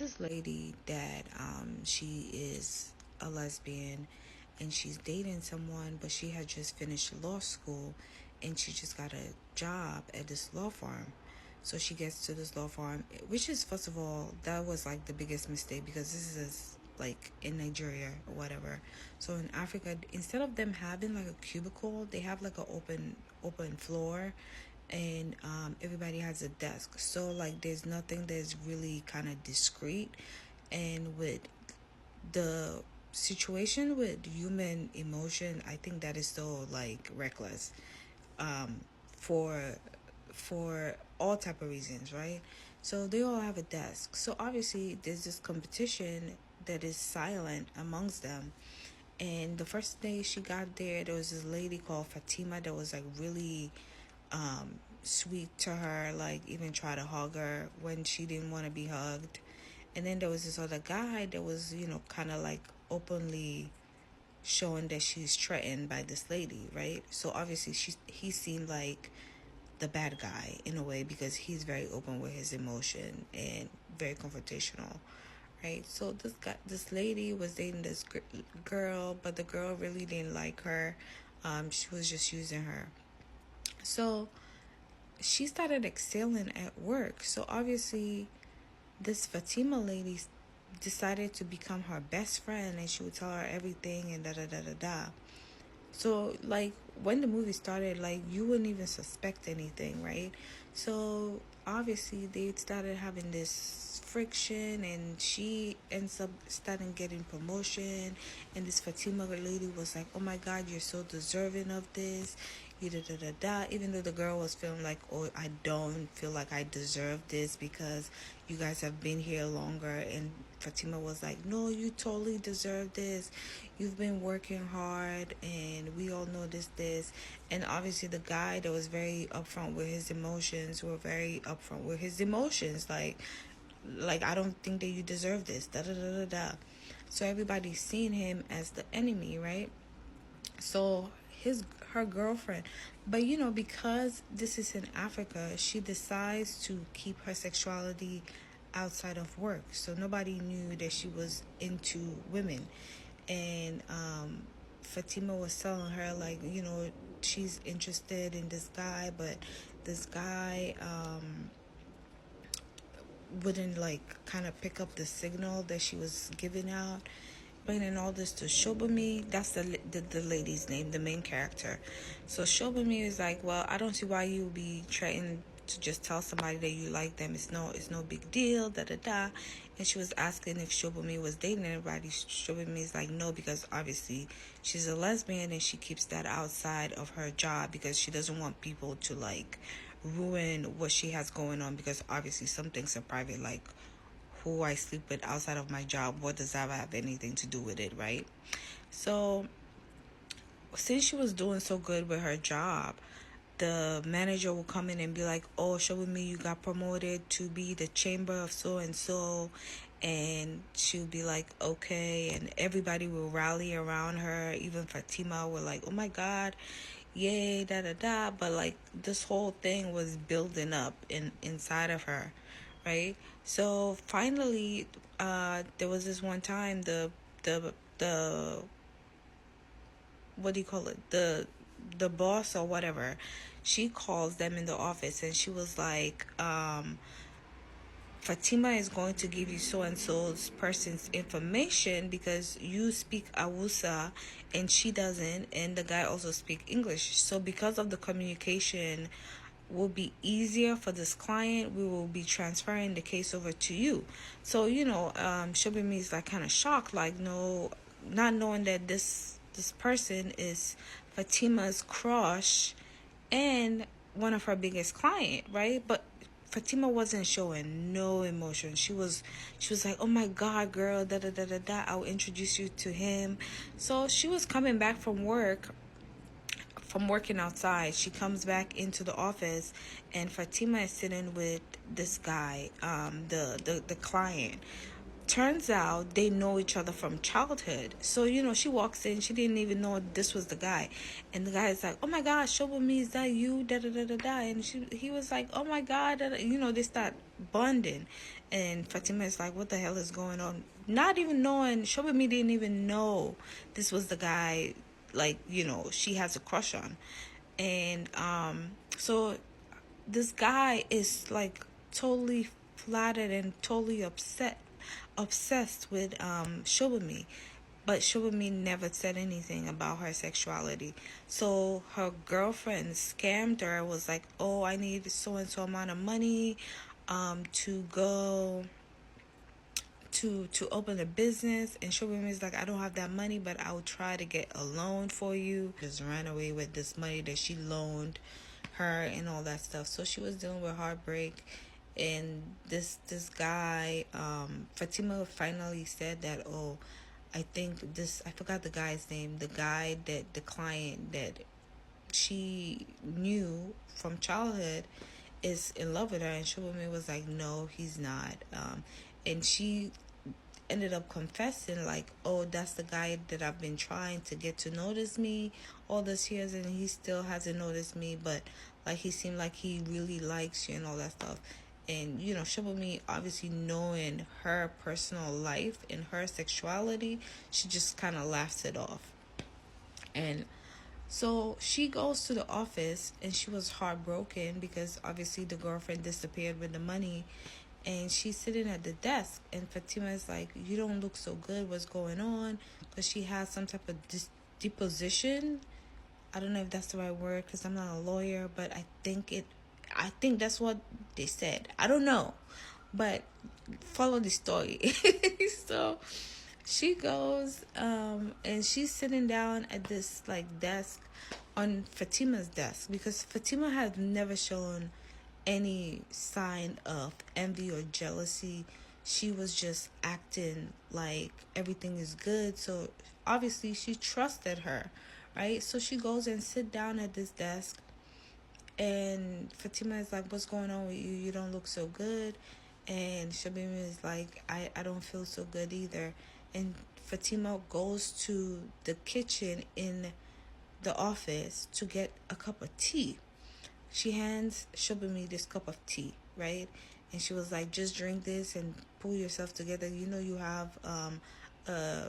This lady that she is a lesbian and she's dating someone, but she had just finished law school and she just got a job at this law firm. So she gets to this law firm, which is, first of all, that was like the biggest mistake because this is like in Nigeria or whatever. So in Africa, instead of them having like a cubicle, they have like an open floor, and everybody has a desk. So like there's nothing that's really kind of discreet. And with the situation with human emotion, I think that is so like reckless, um, for for all type of reasons, right? So they all have a desk. So obviously there's this competition that is silent amongst them. And the first day she got there was this lady called Fatima that was like really sweet to her, like even try to hug her when she didn't want to be hugged. And then there was this other guy that was, kind of like openly showing that she's threatened by this lady, right? So obviously he seemed like the bad guy in a way because he's very open with his emotion and very confrontational, right? So this lady was dating this girl, but the girl really didn't like her. She was just using her. So she started excelling at work. So obviously, this Fatima lady decided to become her best friend, and she would tell her everything and da da da da da. So like when the movie started, like you wouldn't even suspect anything, right? So obviously they started having this friction, and she ends up starting getting promotion. And this Fatima lady was like, "Oh my God, you're so deserving of this." You da da da da. Even though the girl was feeling like, "Oh, I don't feel like I deserve this because you guys have been here longer." And Fatima was like, "No, you totally deserve this. You've been working hard, and we all know this." And obviously, the guy that was very upfront with his emotions were very upfront with his emotions. Like I don't think that you deserve this. Da da da da da. So everybody's seeing him as the enemy, right? So her girlfriend, but because this is in Africa, she decides to keep her sexuality outside of work, so nobody knew that she was into women. And Fatima was telling her, like, she's interested in this guy, but this guy wouldn't like kind of pick up the signal that she was giving out. Explaining all this to Shobami. That's the lady's name, the main character. So Shobami is like, well, I don't see why you would be trying to just tell somebody that you like them. It's no big deal. Da da da. And she was asking if Shobami was dating anybody. Shobami is like, no, because obviously she's a lesbian and she keeps that outside of her job because she doesn't want people to like ruin what she has going on, because obviously some things are private, like who I sleep with outside of my job. What does that have anything to do with it, right? So since she was doing so good with her job, the manager will come in and be like, "Oh, show me you got promoted to be the chamber of so and so." And she'll be like, "Okay." And everybody will rally around her. Even Fatima were like, "Oh my God, yay, da da da." But like this whole thing was building up inside of her, right? So finally, there was this one time, the what do you call it, the boss or whatever, she calls them in the office and she was like, Fatima is going to give you so and so's person's information because you speak Awusa and she doesn't, and the guy also speak English. So because of the communication will be easier for this client, we will be transferring the case over to you. So Shobimi is like kind of shocked, like, no, not knowing that this person is Fatima's crush and one of her biggest client, right? But Fatima wasn't showing no emotion. She was like, "Oh my God, girl, da da da da da. I'll introduce you to him." So she was coming back from working outside. She comes back into the office, and Fatima is sitting with this guy, the client. Turns out they know each other from childhood. So she walks in, she didn't even know this was the guy, and the guy is like, "Oh my God, Shobo me, is that you?" Da da da da da. And he was like, "Oh my God," da, da. They start bonding. And Fatima is like, what the hell is going on? Not even knowing, Shobami didn't even know this was the guy, like, she has a crush on. And so this guy is like totally flattered and totally obsessed with Shobami. But Shubami never said anything about her sexuality. So her girlfriend scammed her, was like, oh, I need so and so amount of money to go to open a business. And Shubami is like, I don't have that money, but I'll try to get a loan for you. Just ran away with this money that she loaned her and all that stuff. So she was dealing with heartbreak. And this guy, Fatima finally said that, oh, I forgot the guy's name, the guy that the client that she knew from childhood is in love with her. And Shubami was like, no, he's not. And she ended up confessing, like, oh, that's the guy that I've been trying to get to notice me all these years, and he still hasn't noticed me, but like he seemed like he really likes you and all that stuff. And Shubami, obviously knowing her personal life and her sexuality, she just kind of laughs it off. And so she goes to the office, and she was heartbroken because obviously the girlfriend disappeared with the money. And she's sitting at the desk, and Fatima is like, you don't look so good, what's going on? Because she has some type of deposition. I don't know if that's the right word because I'm not a lawyer, but I think that's what they said. I don't know, but follow the story. So she goes, and she's sitting down at this like desk on Fatima's desk, because Fatima has never shown any sign of envy or jealousy. She was just acting like everything is good. So obviously she trusted her, right? So she goes and sit down at this desk, and Fatima is like, what's going on with you? You don't look so good. And Shabima is like, I don't feel so good either. And Fatima goes to the kitchen in the office to get a cup of tea. She hands Shobami this cup of tea, right? And she was like, just drink this and pull yourself together. You have uh,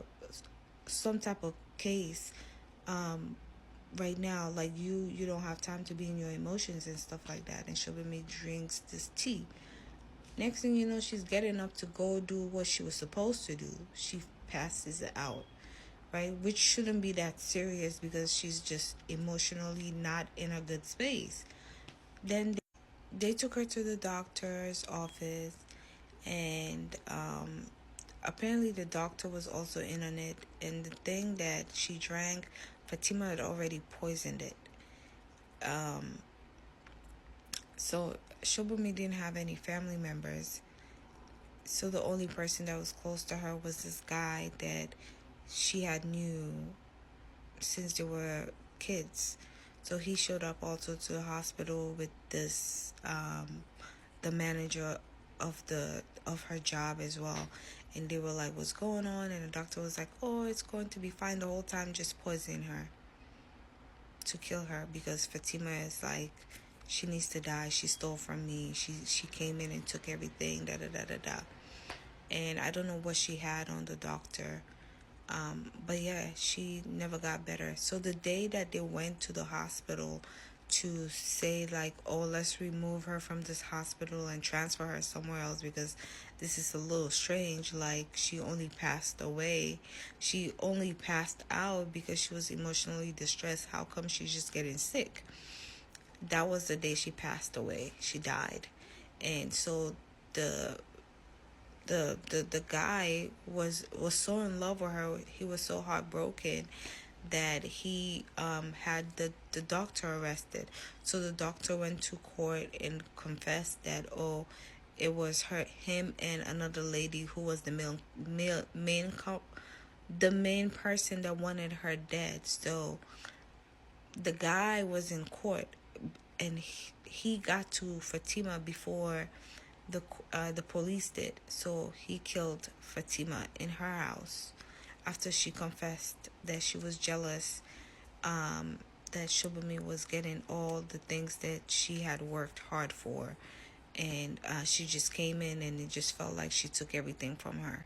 some type of case right now. Like, you don't have time to be in your emotions and stuff like that. And Shobami drinks this tea. Next thing you know, she's getting up to go do what she was supposed to do. She passes out, right? Which shouldn't be that serious because she's just emotionally not in a good space. Then they took her to the doctor's office, and apparently the doctor was also in on it. And the thing that she drank, Fatima had already poisoned it. So Shobami didn't have any family members. So the only person that was close to her was this guy that she had knew since they were kids. So he showed up also to the hospital with this the manager of her job as well. And they were like, what's going on? And the doctor was like, oh, it's going to be fine. The whole time just poisoning her to kill her, because Fatima is like, she needs to die. She stole from me. She came in and took everything, da da da da da. And I don't know what she had on the doctor. But yeah, she never got better. So the day that they went to the hospital to say like, oh, let's remove her from this hospital and transfer her somewhere else because this is a little strange. Like, she only passed away. She only passed out because she was emotionally distressed. How come she's just getting sick? That was the day she passed away. She died. And so the guy was so in love with her. He was so heartbroken that he had the doctor arrested. So the doctor went to court and confessed that, oh, it was him and another lady who was the main person that wanted her dead. So the guy was in court, and he got to Fatima before the police did. So he killed Fatima in her house after she confessed that she was jealous, that Shubami was getting all the things that she had worked hard for. and she just came in and it just felt like she took everything from her.